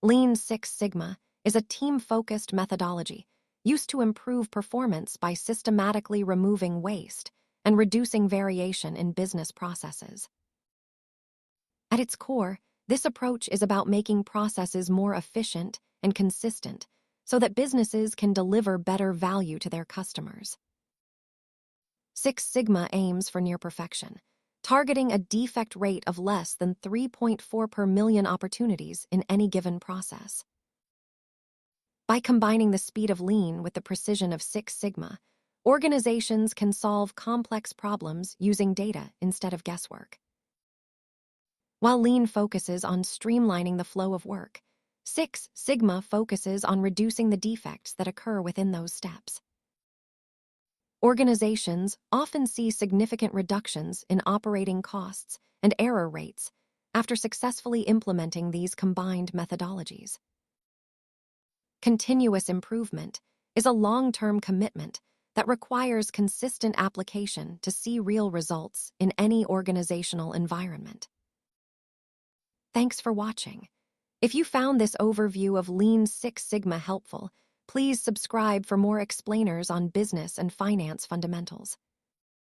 Lean Six Sigma is a team-focused methodology used to improve performance by systematically removing waste and reducing variation in business processes. At its core, this approach is about making processes more efficient and consistent so that businesses can deliver better value to their customers. Six Sigma aims for near perfection, targeting a defect rate of less than 3.4 per million opportunities in any given process. By combining the speed of Lean with the precision of Six Sigma, organizations can solve complex problems using data instead of guesswork. While Lean focuses on streamlining the flow of work, Six Sigma focuses on reducing the defects that occur within those steps. Organizations often see significant reductions in operating costs and error rates after successfully implementing these combined methodologies. Continuous improvement is a long-term commitment that requires consistent application to see real results in any organizational environment. Thanks for watching. If you found this overview of Lean Six Sigma helpful, please subscribe for more explainers on business and finance fundamentals.